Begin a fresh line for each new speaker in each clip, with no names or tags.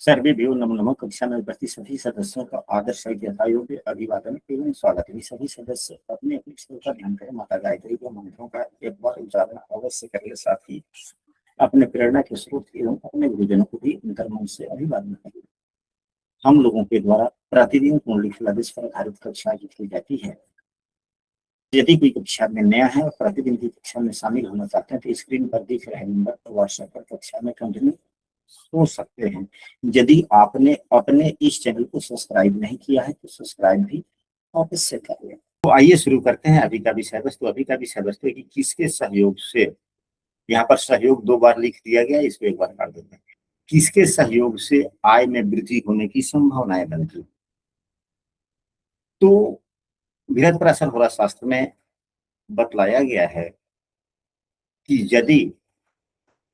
सर्वेभ्यो नमो नमः। कक्षा में उपस्थित सभी सदस्यों का आदर सहित यथायोग्य अभिवादन एवं स्वागत है। सभी सदस्य अपने अपने स्तर का ध्यान करें। माता गायत्री के मंत्रों का एक बार उच्चारण अवश्य करें। साथ ही अपने प्रेरणा के स्रोत एवं अपने गुरुजनों को भी अंतर्मन से अभिवादन करें। हम लोगों के द्वारा प्रतिदिन कुंडली फलादेश पर आधारित कक्षा की जाती है। यदि कोई कक्षा में नया है और प्रतिदिन की कक्षा में शामिल होना चाहते हैं तो स्क्रीन पर दिख रहे नंबर पर व्हाट्सएप पर कक्षा में कंटिन्यू हो सकते हैं। यदि आपने अपने इस चैनल को सब्सक्राइब नहीं किया है तो सब्सक्राइब भी अवश्य कर लें। तो आइए शुरू करते हैं। अभी का विषय वस्तु है कि किसके सहयोग से, यहाँ पर सहयोग 2 बार लिख दिया गया, इसको एक बार कर देते हैं। किसके सहयोग से आय में वृद्धि होने की संभावनाएं बनती। तो बृहत्पराशर होरा शास्त्र में बतलाया गया है कि यदि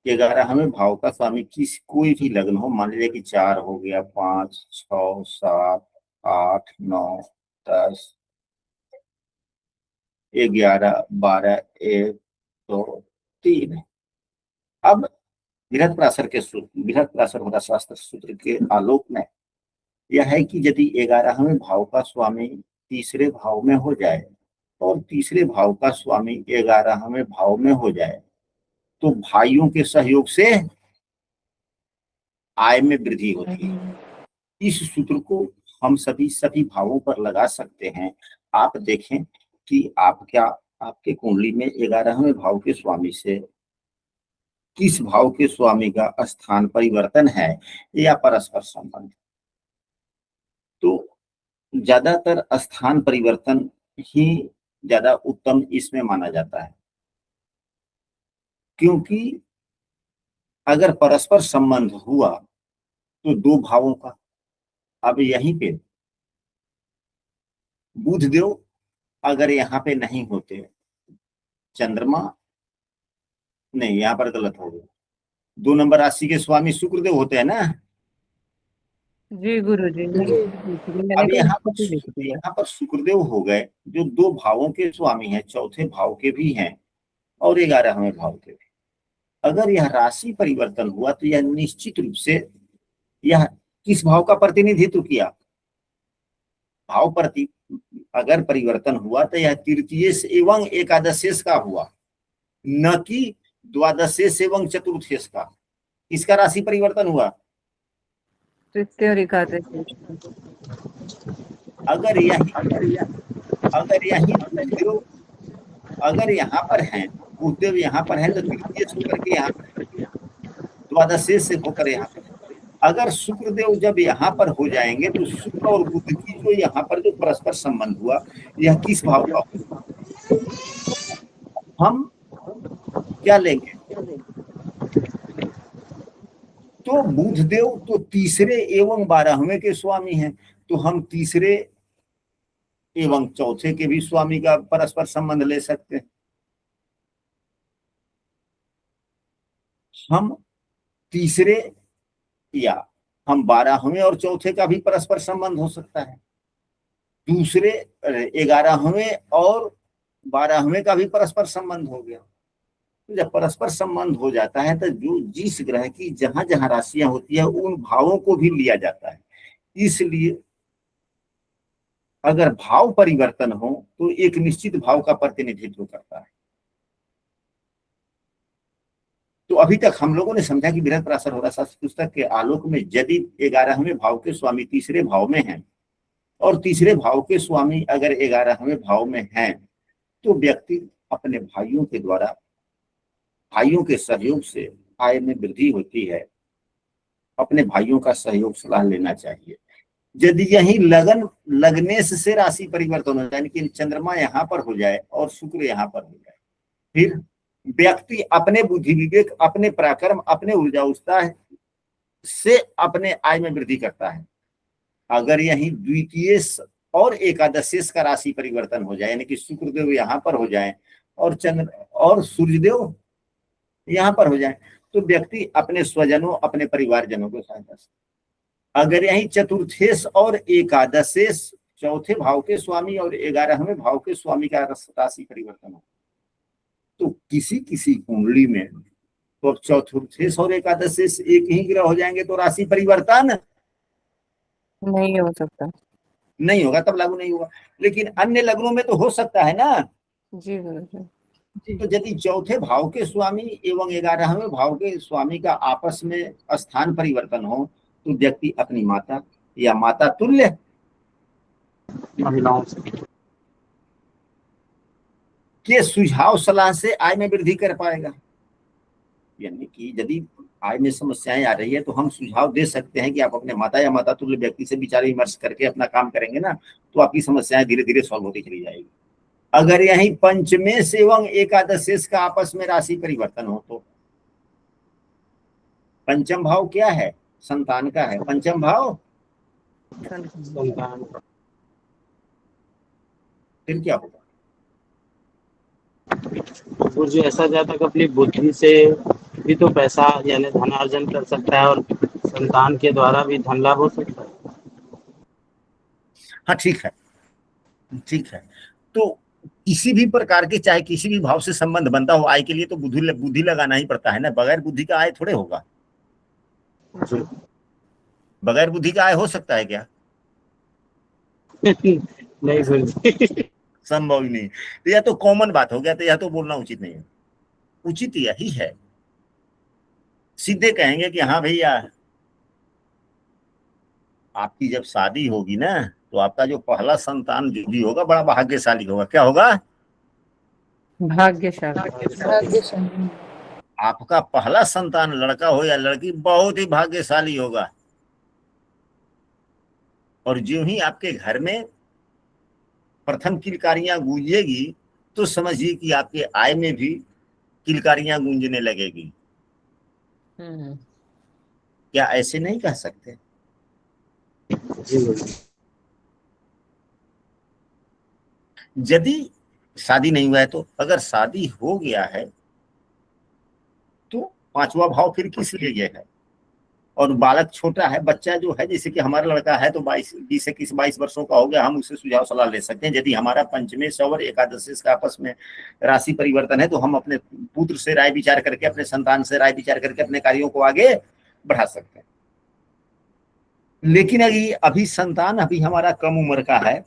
11वें भाव का स्वामी किस कोई भी लग्न हो, मान लीजिए कि 4 हो गया, 5, 6, 7, 8, 9, 10, 11, 12, 1, 2, 3। अब बृहत्पराशर होरा शास्त्र सूत्र के आलोक में यह है कि यदि 11वें भाव का स्वामी तीसरे भाव में हो जाए और तीसरे भाव का स्वामी 11वें भाव में हो जाए तो भाइयों के सहयोग से आय में वृद्धि होती है। इस सूत्र को हम सभी भावों पर लगा सकते हैं। आप देखें कि आपके कुंडली में 11वें भाव के स्वामी से किस भाव के स्वामी का स्थान परिवर्तन है या परस्पर संबंध। तो ज्यादातर स्थान परिवर्तन ही ज्यादा उत्तम इसमें माना जाता है, क्योंकि अगर परस्पर संबंध हुआ तो 2 भावों का, अब यहीं पे बुध देव अगर यहाँ पे नहीं होते, चंद्रमा नहीं, यहाँ पर गलत हो गया, 2 नंबर राशि के स्वामी शुक्रदेव होते हैं ना
जी गुरु जी।
अब यहाँ पर शुक्रदेव हो गए जो 2 भावों के स्वामी हैं, चौथे भाव के भी हैं और 11वें भाव के भी। अगर यह राशि परिवर्तन हुआ तो यह निश्चित रूप से यह किस भाव का प्रतिनिधित्व किया, भाव प्रति अगर परिवर्तन हुआ तो यह तृतीयेश एवं एकादशेश का हुआ, न कि द्वादशेश एवं चतुर्थेश का। किसका राशि परिवर्तन हुआ?
तृतीय और एकादश।
अगर यहाँ पर है, बुधदेव यहाँ पर है तो तृतीय होकर के यहाँ पर, द्वादशेश से होकर यहाँ पर। अगर शुक्रदेव जब यहाँ पर हो जाएंगे तो शुक्र और बुध की जो यहाँ पर जो परस्पर संबंध हुआ यह किस भाव का, हम क्या लेंगे? तो बुधदेव तो तीसरे एवं 12वें के स्वामी हैं, तो हम तीसरे एवं चौथे के भी स्वामी का परस्पर संबंध ले सकते हैं। हम तीसरे या हम 12वें और चौथे का भी परस्पर संबंध हो सकता है, दूसरे 11वें और 12वें का भी परस्पर संबंध हो गया। तो जब परस्पर संबंध हो जाता है तो जो जिस ग्रह की जहां जहां राशियां होती है उन भावों को भी लिया जाता है। इसलिए अगर भाव परिवर्तन हो तो एक निश्चित भाव का प्रतिनिधित्व करता है। तो अभी तक हम लोगों ने समझा कि बृहत्पराशर होरा शास्त्र पुस्तक के आलोक में यदि 11वें भाव के स्वामी तीसरे भाव में हैं और तीसरे भाव के स्वामी अगर 11वें भाव में हैं तो व्यक्ति अपने भाइयों के द्वारा, भाइयों के सहयोग से आय में वृद्धि होती है। अपने भाइयों का सहयोग सलाह लेना चाहिए। यदि यही लगने से राशि परिवर्तन हो जाए, यानी चंद्रमा यहाँ पर हो जाए और शुक्र यहाँ पर हो जाए, फिर व्यक्ति अपने बुद्धि विवेक, अपने पराक्रम, अपने ऊर्जा उत्साह से अपने आय में वृद्धि करता है। अगर यही द्वितीय और एकादशेश का राशि परिवर्तन हो जाए, यानी कि शुक्रदेव यहाँ पर हो जाए और चंद्र और सूर्यदेव यहाँ पर हो जाए, तो व्यक्ति अपने स्वजनों, अपने परिवारजनों को सहायता से। अगर यही चतुर्थेश और एकादशेश, चौथे भाव के स्वामी और 11वें भाव के स्वामी का राशि परिवर्तन हो तो किसी कुंडली में तो अब चौथे और एकादश से एक ही ग्रह हो जाएंगे तो राशि परिवर्तन
नहीं हो सकता।
नहीं होगा, तब लागू नहीं होगा। लेकिन अन्य लग्नों में तो हो सकता है ना।
जी गुरु जी।
तो यदि चौथे भाव के स्वामी एवं 11वें भाव के स्वामी का आपस में स्थान परिवर्तन हो तो व्यक्ति अपनी माता या माता तुल्य
महिलाओं से
के सुझाव सलाह से आय में वृद्धि कर पाएगा। यानी कि यदि आय में समस्याएं आ रही है तो हम सुझाव दे सकते हैं कि आप अपने माता या माता तुल्य व्यक्ति से विचार विमर्श करके अपना काम करेंगे ना, तो आपकी समस्याएं धीरे धीरे सॉल्व होती चली जाएगी। अगर यही पंचमेश एवं एकादशेश का आपस में राशि परिवर्तन हो तो पंचम भाव क्या है? संतान का है। पंचम भाव
संतान
फिर क्या होगा?
गुरु जी ऐसा जातक अपनी बुद्धि से भी तो पैसा यानी धनार्जन कर सकता है और संतान के द्वारा भी धन लाभ हो सकता है।
हाँ ठीक है, ठीक है। तो किसी भी प्रकार के चाहे किसी भी भाव से संबंध बनता हो आय के लिए तो बुद्धि लगाना ही पड़ता है ना। बगैर बुद्धि का आय थोड़े होगा। बगैर बुद्धि का आय हो सकता है क्या?
नहीं गुरु जी।
संभव ही नहीं। तो यह तो कॉमन बात हो गया, तो यह तो बोलना उचित नहीं है। उचित यही है, सीधे कहेंगे कि हाँ भैया आपकी जब शादी होगी ना तो आपका जो पहला संतान जो भी होगा बड़ा भाग्यशाली होगा। क्या होगा?
भाग्यशाली।
आपका पहला संतान लड़का हो या लड़की बहुत ही भाग्यशाली होगा। और जो ही आपके घर में प्रथम किलकारियां गूंजेगी तो समझिए कि आपके आय में भी किलकारियां गूंजने लगेगी। क्या ऐसे नहीं कह सकते?
जी गुरु जी।
यदि शादी नहीं हुआ है तो, अगर शादी हो गया है तो पांचवा भाव फिर किस लिए है? और बालक छोटा है, बच्चा जो है, जैसे कि हमारा लड़का है तो 20 वर्षों का हो गया, हम उससे सुझाव सलाह ले सकते हैं। यदि हमारा पंचमेश और एकादशेश का आपस में राशि परिवर्तन है तो हम अपने पुत्र से राय विचार करके, अपने संतान से राय विचार करके अपने कार्यों को आगे बढ़ा सकते हैं। लेकिन अभी संतान अभी हमारा कम उम्र का है,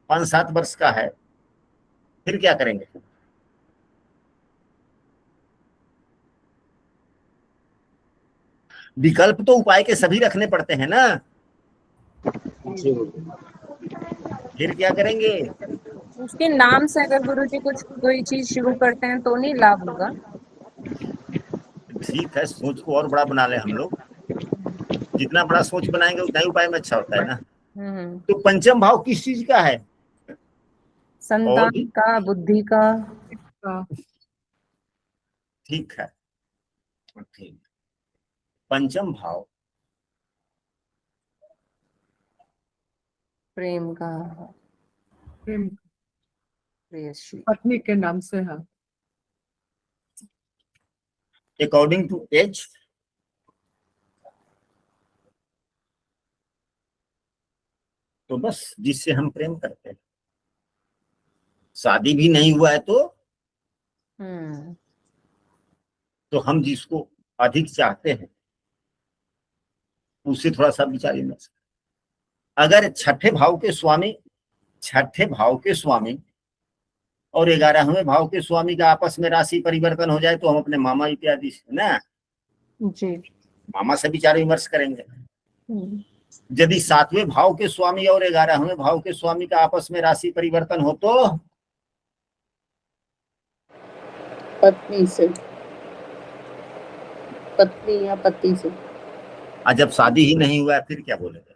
5-7 वर्ष का है, फिर क्या करेंगे? विकल्प तो उपाय के सभी रखने पड़ते हैं ना।
जी गुरु जी।
फिर क्या करेंगे?
उसके नाम से अगर गुरु जी कुछ कोई चीज शुरू करते हैं तो नहीं लाभ होगा।
ठीक है, सोच को और बड़ा बना ले हम लोग। जितना बड़ा सोच बनाएंगे उतना ही उपाय में अच्छा होता है ना। तो पंचम भाव किस चीज का है?
संतान का, बुद्धि का।
ठीक है, ठीक। पंचम भाव
प्रेम का,
प्रेम
प्रेयसी।
पत्नी के नाम से है।
अकॉर्डिंग टू एज तो बस जिससे हम प्रेम करते हैं। शादी भी नहीं हुआ है तो हम जिसको अधिक चाहते हैं उससे थोड़ा सा विचार विमर्श। अगर छठे भाव के स्वामी और 11वें भाव के स्वामी का आपस में राशि परिवर्तन हो जाए तो हम अपने मामा इत्यादि से ना
जी।
मामा से विचार विमर्श करेंगे। यदि 7वें भाव के स्वामी और 11वें भाव के स्वामी का आपस में राशि परिवर्तन हो तो
पत्नी से, पत्नी या पति से।
जब शादी ही नहीं हुआ है फिर क्या बोलेगा?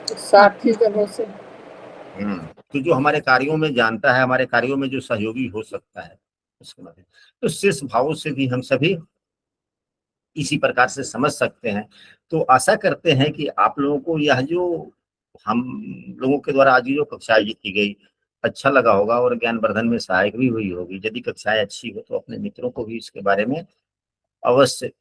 साथी जनों से।
तो जो हमारे कार्यों में जानता है, हमारे कार्यों में जो सहयोगी हो सकता है उसके बाद तो शेष भावों से भी हम सभी इसी प्रकार से समझ सकते हैं। तो आशा करते हैं कि आप लोगों को यह जो हम लोगों के द्वारा आज जो कक्षा आयोजित की गई अच्छा लगा होगा और ज्ञानवर्धन में सहायक भी हुई होगी। यदि कक्षाएं अच्छी हो तो अपने मित्रों को भी इसके बारे में अवश्य